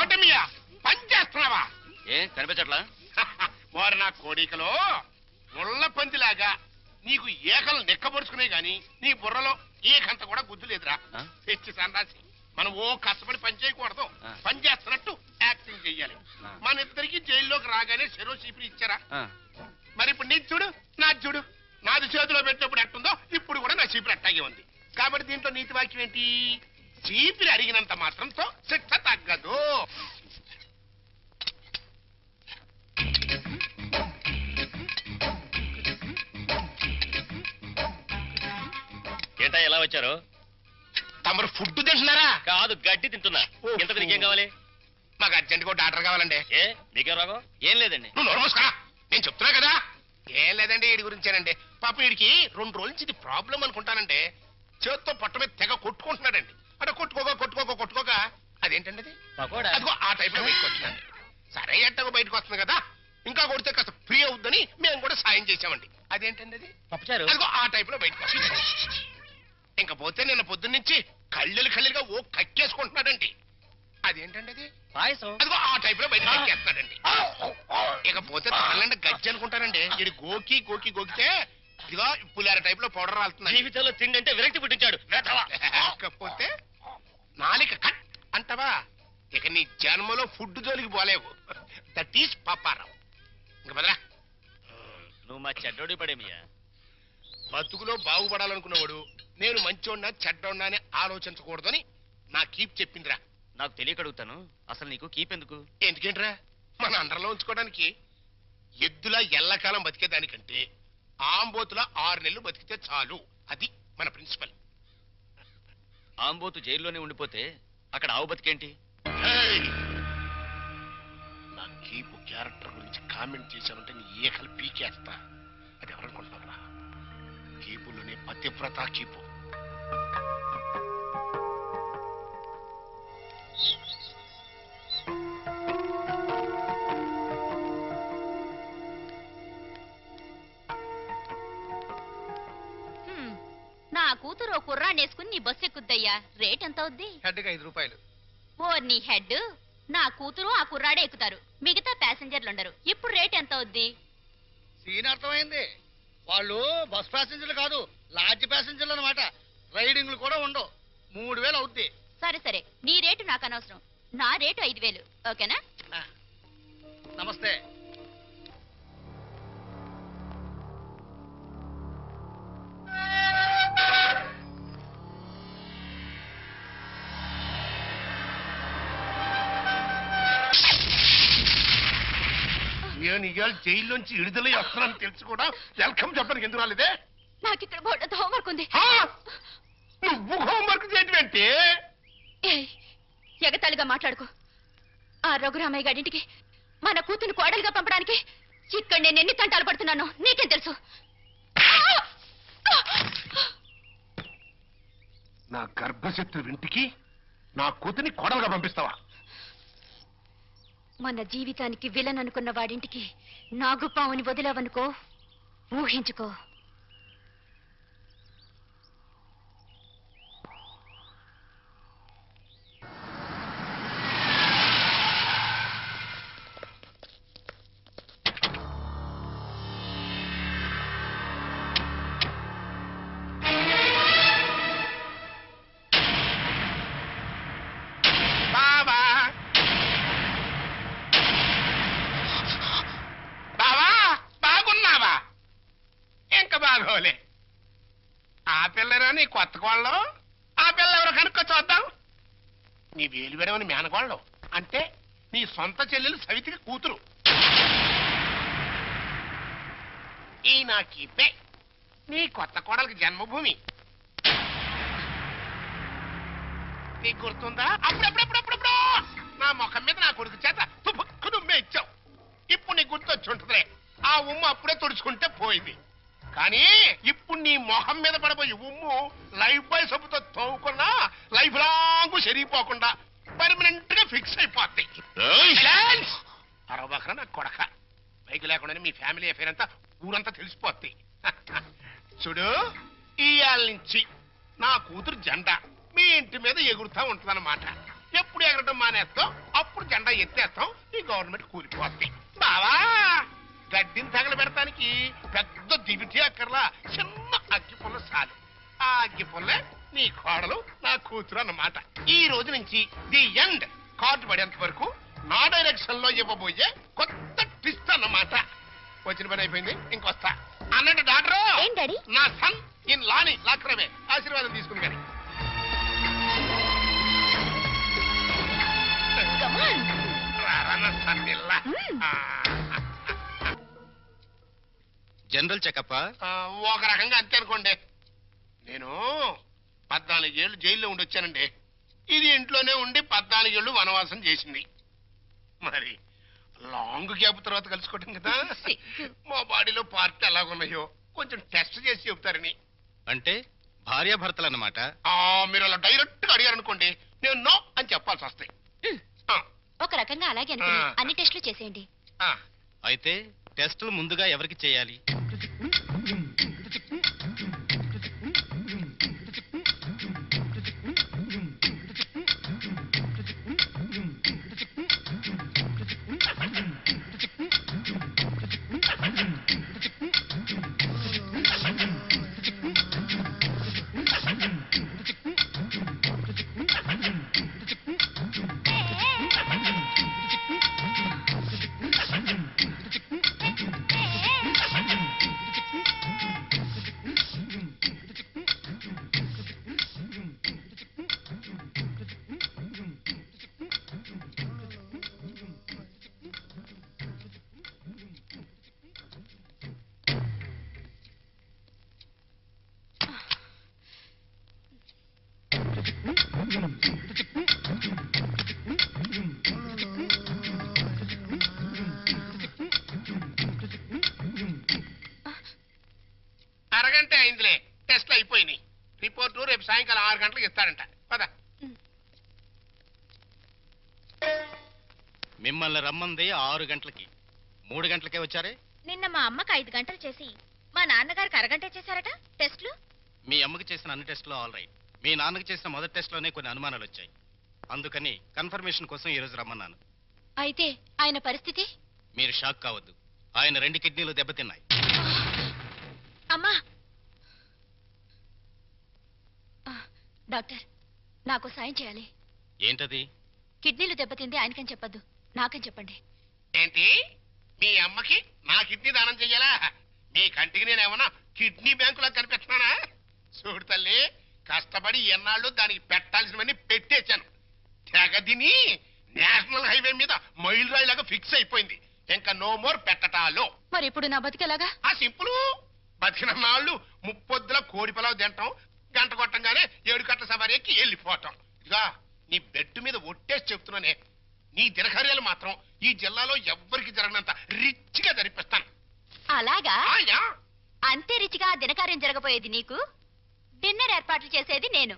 చోటమియా పని చేస్తున్నావా? ఏం కనిపించట్లా? వారు నా కోడికలో ముళ్ళ పందిలాగా నీకు ఏకలు నెక్కబరుచుకునే గాని నీ బుర్రలో ఏకంత కూడా గుద్దు లేదురా. తెచ్చి సన్నాసి మనం ఓ కష్టపడి పని చేయకూడదు, పని చేస్తున్నట్టు యాక్టింగ్ చెయ్యాలి. మన ఇద్దరికి జైల్లోకి రాగానే చెరో చీపురు ఇచ్చారా? మరి ఇప్పుడు నీ చూడు, నాది చూడు. నాది చేతిలో పెట్టినప్పుడు ఎట్టుందో ఇప్పుడు కూడా నా చీపురు అట్టాగే ఉంది. కాబట్టి దీంట్లో నీతి వాక్యం ఏంటి? చీపిరి అడిగినంత మాత్రంతో శిక్ష తగ్గదు. ఏంటా ఎలా వచ్చారు? తమరు ఫుడ్ తింటున్నారా? కాదు, గడ్డి తింటున్నా. ఎంత నీకేం కావాలి? మాకు అర్జెంట్గా డాక్టర్ కావాలండి. ఏ నీకేం రాగం? ఏం లేదండి. నువ్వు నోరుమోసుకా, నేను చెప్తున్నా కదా. ఏం లేదండి, వీడి గురించేనండి. పాప వీడికి 2 రోజుల నుంచి ఇది ప్రాబ్లం అనుకుంటానండి. చేత్తో పొట్ట మీద తెగ కొట్టుకుంటున్నాడండి. అంటే కొట్టుకోక అదేంటండి అది? అదిగో ఆ టైప్ లో బయటకు వచ్చిందండి. సరే ఎట్టగో బయటకు వస్తుంది కదా, ఇంకా కొడితే కాస్త ఫ్రీ అవుద్దని మేము కూడా సాయం చేసామండి. అదేంటండి అది? అదిగో ఆ టైప్ లో బయటకు వస్తుంది. ఇంకా పోతే నిన్న పొద్దున్న నుంచి కళ్ళుగా ఓ కక్కేసుకుంటున్నాడండి. అదేంటండి అది? పాయసం. అదిగో ఆ టైప్ లో బయటకు కక్కేస్తున్నాడండి. ఇకపోతే తాళ్ళండి గజ్జి అనుకుంటానండి. ఇది గోకితే ఇదిగో పులిహార టైప్ లో పౌడర్ రాలుతుంది. జీవితంలో తిండి అంటే విరక్తి పుట్టించాడు. ఇకపోతే నాలిక కట్ అంటవా? ఇక నీ జన్మలో ఫుడ్ జోలికి పోలేవు. That is Paparao. ఇంకా బదరా, నువ్వు మా చెడ్డోడి పడేమియా. బతుకులో బాగుపడాలనుకున్నవాడు నేను మంచోడినా చెడ్డోడినా అని ఆలోచించకూడదని నా కీప్ చెప్పిందిరా. నాకు తెలియక అడుగుతాను, అసలు నీకు కీప్ ఎందుకు? ఎందుకేంట్రా? మన అండర్లో ఉంచుకోవడానికి. ఎద్దులా ఎల్లకాలం బతికేదానికంటే ఆంబోతులా 6 నెలలు బతికితే చాలు. అది మన ప్రిన్సిపల్. ఆంబోతు జైల్లోనే ఉండిపోతే అక్కడ ఆవు బతికేంటి? నా కీపు క్యారెక్టర్ గురించి కామెంట్ చేశానంటే నీ ఏకలు పీకేస్తా. అది ఎవరనుకుంటున్నారా? కీపులోనే పతివ్రత కీపు. నా కూతురు కుర్రాన్నేసుకుని నీ బస్సు ఎక్కుద్దయ్యా. రేట్ ఎంత అవుద్ది? హెడ్కి 5 రూపాయలు. ఓ నీ హెడ్, నా కూతురు ఆ కుర్రాడే ఎక్కుతారు, మిగతా ప్యాసింజర్లు ఉండరు. ఇప్పుడు రేట్ ఎంత అవుద్ది? సీన్ అర్థమైంది. వాళ్ళు బస్ ప్యాసింజర్లు కాదు, లాడ్జ్ ప్యాసింజర్లు అనమాట. రైడింగ్లు కూడా ఉండవు. 3000 అవుద్ది. సరే నీ రేటు నాకు అనవసరం. నా రేటు 5000. ఓకేనా? నమస్తే. నేను ఇవాళ జైల్లోంచి విడుదలై వస్తున్నాను తెలిసి కూడా వెల్కమ్ చెప్పడానికి ఎందుకు రాలేదే? నాకు ఇక్కడ బోర్డు హోంవర్క్ ఉంది. నువ్వు హోంవర్క్ చేయటమేంటి? ఎగతాళిగా మాట్లాడుకో. ఆ రఘురామయ్య గారింటికి మన కూతురు కోడలుగా పంపడానికి ఇక్కడ నేను ఎన్ని తంటాలు పడుతున్నానో నీకేం తెలుసు? నా గర్భశత్రు ఇంటికి నా కూతుని కోడలుగా పంపిస్తావా? మన జీవితానికి విలన్ అనుకున్న వాడింటికి నాగుపావుని వదిలావనుకో, ఊహించుకో. ఆ పిల్లరా నీ కొత్త కోళ్ళం? ఆ పిల్ల ఎవరో కనుక్కో చూద్దాం. నీ వేలు విడవని మేనకోళ్ళం అంటే నీ సొంత చెల్లెలు సవితికి కూతురు. ఈ నా కీపే నీ కొత్త కోడలకి జన్మభూమి. నీకు గుర్తుందా? అప్పుడప్పుడప్పుడప్పుడప్పుడు నా ముఖం మీద నా కొడుకు చేత తుపుక్కు నువ్వే ఇచ్చావు. ఇప్పుడు నీకు గుర్తొచ్చి ఉంటుందిలే. ఆ ఉమ్ము అప్పుడే తుడుచుకుంటే పోయింది. కానీ ఇప్పుడు నీ మొహం మీద పడబోయి ఉమ్ము లైఫ్ బాయ్ సబ్బుతో తోవుకున్నా లైఫ్ లాంగ్ సరిగిపోకుండా పర్మనెంట్ గా ఫిక్స్ అయిపోతాయి. అరవబకరా నా కొడక. బైక్ లేకుండానే మీ ఫ్యామిలీ అఫేర్ అంతా ఊరంతా తెలిసిపోద్ది. చూడు, ఇవాళ నుంచి నా కూతురు జెండా మీ ఇంటి మీద ఎగురుతా ఉంటుందన్నమాట. ఎప్పుడు ఎగరటం మానేస్తావు అప్పుడు అప్పుడు జెండా ఎత్తేస్తాం, ఈ గవర్నమెంట్ కూలిపోతుంది. బావా, గడ్డిని తగలబెడటానికి పెద్ద దివిటి అక్కర్లా, చిన్న అగ్గిపుల్ల చాలు. ఆ అగ్గిపుల్లే నీ కోడలు, నా కూతురు అన్నమాట. ఈ రోజు నుంచి ది ఎండ్. కార్డు పడేంత వరకు నా డైరెక్షన్ లో ఇవ్వబోయే కొత్త ట్విస్ట్ అన్నమాట. వచ్చిన పని అయిపోయింది, ఇంకొస్తా. అన్నట్టు డాక్టర్, ఏం డాడీ? నా సన్ ఇన్ లాని లాక్రమే ఆశీర్వాదం తీసుకుని కానీ. Come on. జనరల్ చెకప్ ఒక రకంగా అంతే అనుకోండి. నేను 14 ఏళ్ళు జైల్లో ఉండి వచ్చానండి. ఇది ఇంట్లోనే ఉండి 14 ఏళ్ళు వనవాసం చేసింది. మరి లాంగ్ గ్యాప్ తర్వాత కలుసుకోవటం కదా. మా బాడీలో పార్ట్లు ఎలాగున్నాయో కొంచెం టెస్ట్ చేసి చెబుతారని. అంటే భార్యాభర్తలు అన్నమాట. మీరు అలా డైరెక్ట్ గా అడిగారు అనుకోండి, నేను నో అని చెప్పాల్సి వస్తాయి. ఒక రకంగా అలాగే అనుకుని అన్ని టెస్టులు చేసేయండి. అయితే టెస్టులు ముందుగా ఎవరికి చేయాలి? అరగంట అయిందిలే, టెస్ట్లు అయిపోయినాయి. రిపోర్టు రేపు సాయంకాలం 6 గంటలకు ఇస్తారంట. పద. మిమ్మల్ని రమ్మంది 6 గంటలకి, 3 గంటలకే వచ్చారే. నిన్న మా అమ్మకి 5 గంటలు చేసి మా నాన్నగారికి అరగంట చేశారట టెస్టులు. మీ అమ్మకి చేసిన అన్ని టెస్టులు ఆల్ రైట్. మీ నాన్నకి చేసిన మొదటి టెస్ట్లోనే కొన్ని అనుమానాలు వచ్చాయి. అందుకని కన్ఫర్మేషన్ కోసం ఈ రోజు రమ్మన్నాను. అయితే ఆయన పరిస్థితి? మీరు షాక్ కావద్దు. ఆయన 2 కిడ్నీలు దెబ్బతిన్నాయి. అమ్మా, డాక్టర్ నాకు సాయం చేయాలి. ఏంటది? కిడ్నీలు దెబ్బతింది ఆయనకని చెప్పద్దు, నాకని చెప్పండి. ఏంటి, మీ అమ్మకి నా కిడ్నీ దానం చెయ్యాలా? నీ కంటికి నేనేమన్నా కిడ్నీ బ్యాంకులా కనిపిస్తున్నానా? చూడు తల్లి, కష్టపడి ఎన్నాళ్ళు దానికి పెట్టాల్సినవన్నీ పెట్టేశాను. తెగదిని నేషనల్ హైవే మీద మైలు రాయిలాగా ఫిక్స్ అయిపోయింది. ఇంకా నో మోర్ పెట్టటాలు. మరి ఇప్పుడు నా బతికేలాగా? ఆ సింపుల్. బతికిన నాళ్ళు ముప్పొద్దుల కోడి పొలావు తింటాం, గంట కొట్టంగానే 7 కట్ల సవారీ ఎక్కి వెళ్ళిపోవటం. ఇదిగా నీ బెడ్ మీద ఒట్టేసి చెప్తున్నానే, నీ దినకార్యాలు మాత్రం ఈ జిల్లాలో ఎవ్వరికి జరగనంత రిచ్ గా జరిపిస్తాను. అలాగా? ఆయా. అంతే రిచిగా దినకార్యం జరగబోయేది నీకు, డిన్నర్ ఏర్పాట్లు చేసేది నేను.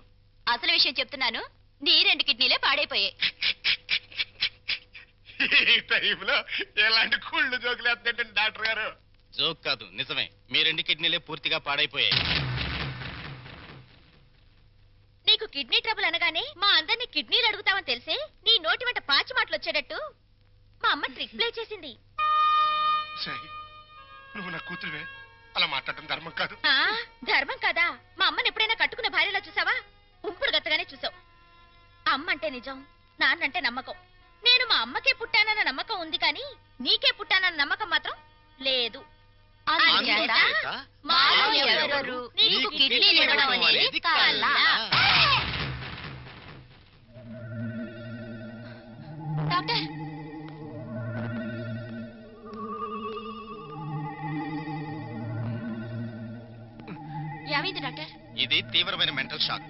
అసలు విషయం చెప్తున్నాను, నీ 2 కిడ్నీలే పాడైపోయాయి. ఈ టైంలో ఎలాంటి కుళ్ళు జోకులు వేస్తుంటే డాక్టర్ గారు? జోక్ కాదు, నిజమే. మీ 2 కిడ్నీలే పూర్తిగా పాడైపోయాయి. నీకు కిడ్నీ ట్రబుల్ అనగానే మా అందరినీ కిడ్నీలు అడుగుతామని తెలిసే నీ నోటి వెంట పాచి మాటలు వచ్చేటట్టు మా అమ్మ ట్రిక్ ప్లే చేసింది. నువ్వు నా కూతురువే, అలా మాట్లాడటం ధర్మం కాదు. ధర్మం కాదా? మా అమ్మని ఎప్పుడైనా కట్టుకున్న భార్యలా చూసావా? ఉంపుడు గత్తగానే చూసావు. అమ్మ అంటే నిజం, నాన్నంటే నమ్మకం. నేను మా అమ్మకే పుట్టానన్న నమ్మకం ఉంది, కానీ నీకే పుట్టానన్న నమ్మకం మాత్రం లేదు. నీకు కిడ్నీలు ఇవ్వడం అనేది కల. డాక్టర్, ఏమైంది డాక్టర్? ఇది తీవ్రమైన మెంటల్ షాక్.